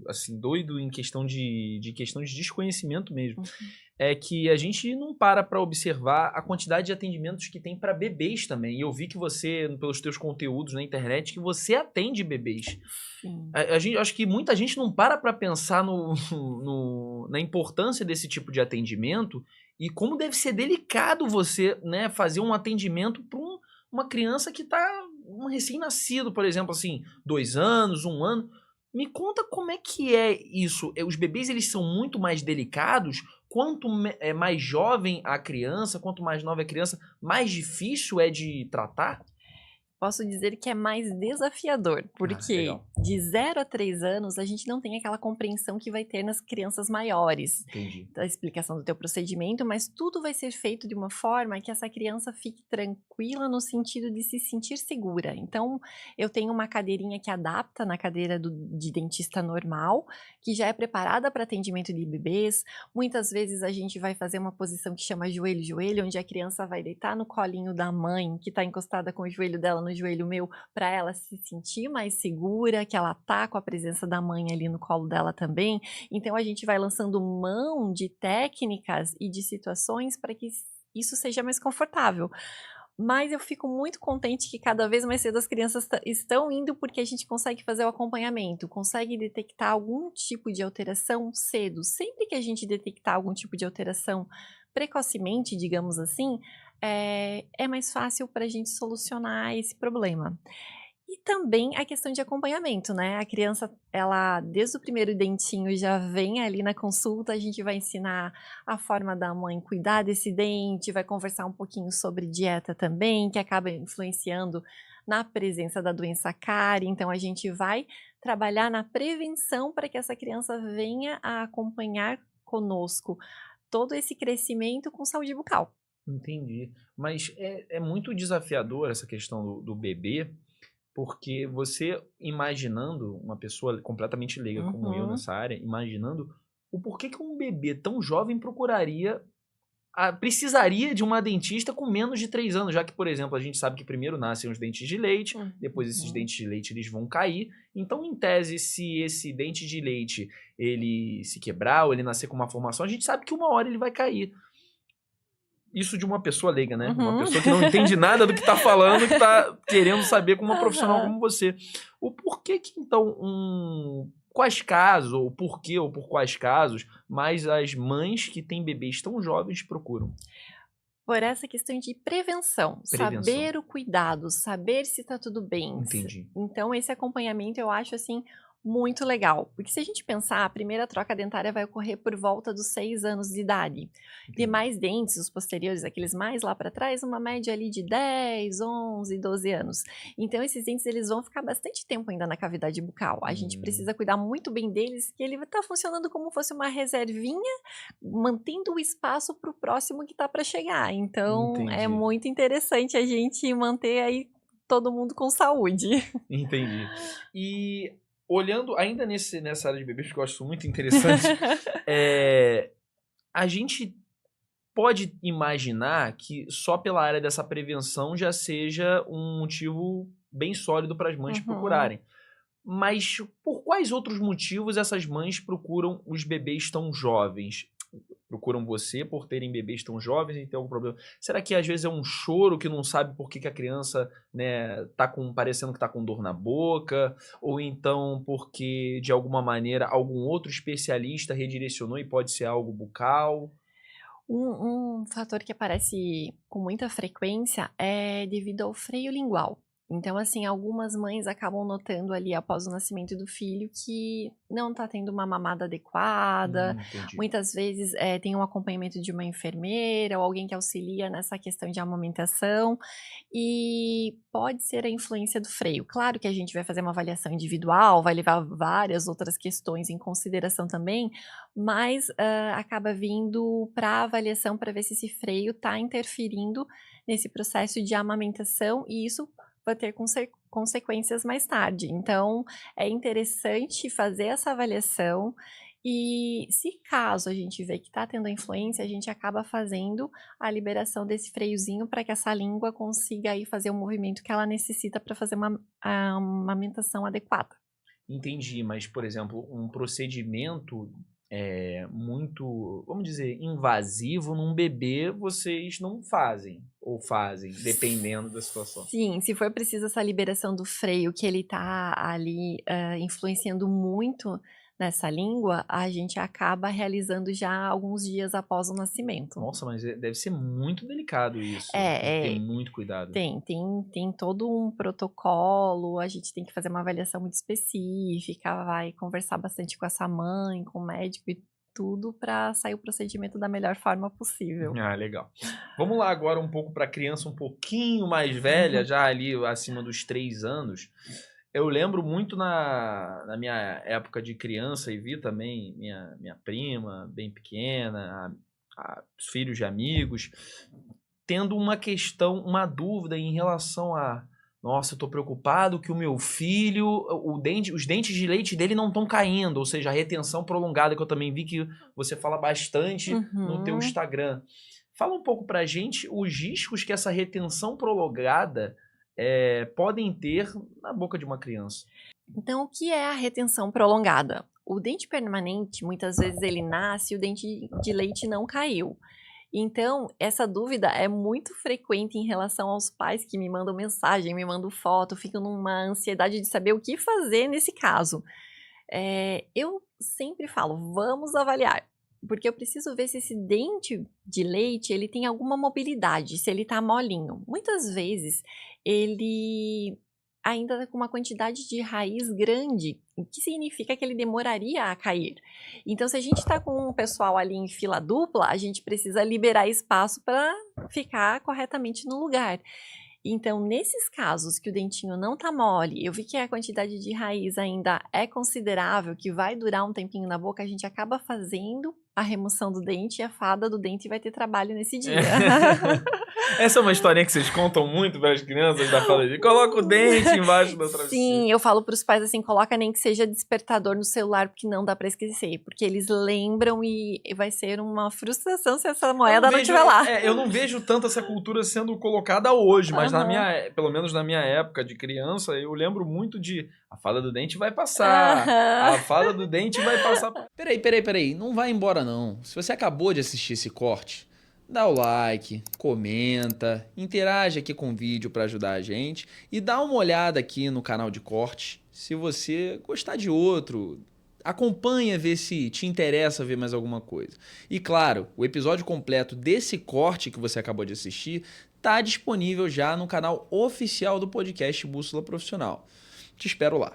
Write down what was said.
assim, doido em questão questão de desconhecimento mesmo. É que a gente não para observar a quantidade de atendimentos que tem para bebês também. E eu vi que você, pelos teus conteúdos na internet, que você atende bebês. Sim. Acho que muita gente não para pensar na importância desse tipo de atendimento e como deve ser delicado você, né, fazer um atendimento para uma criança que está um recém-nascido, por exemplo, assim, 2 anos, 1 ano. Me conta como é que é isso. Os bebês, eles são muito mais delicados. Quanto é mais jovem a criança, quanto mais nova a criança, mais difícil é de tratar? Posso dizer que é mais desafiador, porque legal. de 0 a 3 anos a gente não tem aquela compreensão que vai ter nas crianças maiores. Entendi. Da explicação do teu procedimento, mas tudo vai ser feito de uma forma que essa criança fique tranquila no sentido de se sentir segura. Então, eu tenho uma cadeirinha que adapta na cadeira de dentista normal, que já é preparada para atendimento de bebês. Muitas vezes a gente vai fazer uma posição que chama joelho-joelho, onde a criança vai deitar no colinho da mãe, que está encostada com o joelho dela no joelho meu, para ela se sentir mais segura, que ela tá com a presença da mãe ali no colo dela também. Então a gente vai lançando mão de técnicas e de situações para que isso seja mais confortável. Mas eu fico muito contente que cada vez mais cedo as crianças estão indo, porque a gente consegue fazer o acompanhamento, consegue detectar algum tipo de alteração cedo. Sempre que a gente detectar algum tipo de alteração precocemente, digamos assim, é mais fácil para a gente solucionar esse problema. E também a questão de acompanhamento, né? A criança, ela, desde o primeiro dentinho, já vem ali na consulta, a gente vai ensinar a forma da mãe cuidar desse dente, vai conversar um pouquinho sobre dieta também, que acaba influenciando na presença da doença cárie. Então, a gente vai trabalhar na prevenção para que essa criança venha a acompanhar conosco todo esse crescimento com saúde bucal. Entendi. Mas é muito desafiador essa questão do bebê, porque você imaginando uma pessoa completamente leiga como eu Uhum. nessa área, imaginando o porquê que um bebê tão jovem precisaria de uma dentista com menos de 3 anos, já que, por exemplo, a gente sabe que primeiro nascem os dentes de leite, depois esses dentes de leite eles vão cair. Então, em tese, se esse dente de leite ele se quebrar ou ele nascer com uma formação, a gente sabe que uma hora ele vai cair. Isso de uma pessoa leiga, né? Uma Uhum. pessoa que não entende nada do que tá falando, que tá querendo saber como uma profissional Aham. como você. O porquê que, então, quais casos, ou por quê, ou por quais casos, mais as mães que têm bebês tão jovens procuram Por essa questão de prevenção, prevenção? saber o cuidado, saber se tá tudo bem. Entendi. Então esse acompanhamento eu acho, assim, muito legal, porque se a gente pensar, a primeira troca dentária vai ocorrer por volta dos 6 anos de idade. Entendi. Demais dentes, os posteriores, aqueles mais lá para trás, uma média ali de 10, 11, 12 anos. Então esses dentes eles vão ficar bastante tempo ainda na cavidade bucal. A gente precisa cuidar muito bem deles, que ele vai estar funcionando como fosse uma reservinha, mantendo o espaço para o próximo que está para chegar. Então é Entendi. muito interessante a gente manter aí todo mundo com saúde. Entendi. E olhando ainda nessa área de bebês, que eu acho muito interessante, a gente pode imaginar que só pela área dessa prevenção já seja um motivo bem sólido para as mães Uhum. procurarem. Mas por quais outros motivos essas mães procuram os bebês tão jovens? Procuram você por terem bebês tão jovens e ter algum problema? Será que às vezes é um choro que não sabe por que a criança, né, parecendo que tá com dor na boca? Ou então porque, de alguma maneira, algum outro especialista redirecionou e pode ser algo bucal? Um fator que aparece com muita frequência é devido ao freio lingual. Então, assim, algumas mães acabam notando ali após o nascimento do filho que não está tendo uma mamada adequada. Entendi. Muitas vezes tem um acompanhamento de uma enfermeira ou alguém que auxilia nessa questão de amamentação. E pode ser a influência do freio. Claro que a gente vai fazer uma avaliação individual, vai levar várias outras questões em consideração também, mas acaba vindo para a avaliação para ver se esse freio está interferindo nesse processo de amamentação e isso vai ter consequências mais tarde. Então, é interessante fazer essa avaliação e se caso a gente vê que está tendo a influência, a gente acaba fazendo a liberação desse freiozinho para que essa língua consiga aí fazer o movimento que ela necessita para fazer uma amamentação adequada. Entendi, mas, por exemplo, um procedimento muito, vamos dizer, invasivo num bebê, vocês não fazem, ou fazem, dependendo da situação. Sim, se for preciso essa liberação do freio, que ele tá ali, influenciando muito nessa língua, a gente acaba realizando já alguns dias após o nascimento. Nossa, mas deve ser muito delicado isso. Tem que ter muito cuidado. Tem todo um protocolo, a gente tem que fazer uma avaliação muito específica, vai conversar bastante com essa mãe, com o médico e tudo para sair o procedimento da melhor forma possível. Ah, legal. Vamos lá agora um pouco para criança um pouquinho mais velha, já ali acima dos 3 anos. Eu lembro muito na minha época de criança e vi também minha prima, bem pequena, os filhos de amigos, tendo uma questão, uma dúvida em relação a, nossa, eu tô preocupado que o meu filho, os dentes de leite dele não estão caindo, ou seja, a retenção prolongada, que eu também vi que você fala bastante no teu Instagram. Fala um pouco pra gente os riscos que essa retenção prolongada podem ter na boca de uma criança. Então, o que é a retenção prolongada? O dente permanente, muitas vezes ele nasce e o dente de leite não caiu. Então, essa dúvida é muito frequente em relação aos pais que me mandam mensagem, me mandam foto, ficam numa ansiedade de saber o que fazer nesse caso. Eu sempre falo, vamos avaliar. Porque eu preciso ver se esse dente de leite, ele tem alguma mobilidade, se ele tá molinho. Muitas vezes, ele ainda tá com uma quantidade de raiz grande, o que significa que ele demoraria a cair. Então, se a gente tá com um pessoal ali em fila dupla, a gente precisa liberar espaço para ficar corretamente no lugar. Então, nesses casos que o dentinho não tá mole, eu vi que a quantidade de raiz ainda é considerável, que vai durar um tempinho na boca, a gente acaba fazendo a remoção do dente e a fada do dente vai ter trabalho nesse dia. Essa é uma historinha que vocês contam muito para as crianças da fala de coloca o dente embaixo da travesseira. Sim, eu falo para os pais assim, coloca nem que seja despertador no celular, porque não dá para esquecer, porque eles lembram e vai ser uma frustração se essa moeda não estiver lá. Eu não vejo tanto essa cultura sendo colocada hoje, mas pelo menos na minha época de criança, eu lembro muito de a fada do dente vai passar, a fada do dente vai passar. Peraí, não vai embora não. Se você acabou de assistir esse corte, dá o like, comenta, interage aqui com o vídeo para ajudar a gente e dá uma olhada aqui no canal de corte. Se você gostar de outro, acompanha, ver se te interessa ver mais alguma coisa. E claro, o episódio completo desse corte que você acabou de assistir está disponível já no canal oficial do podcast Bússola Profissional. Te espero lá.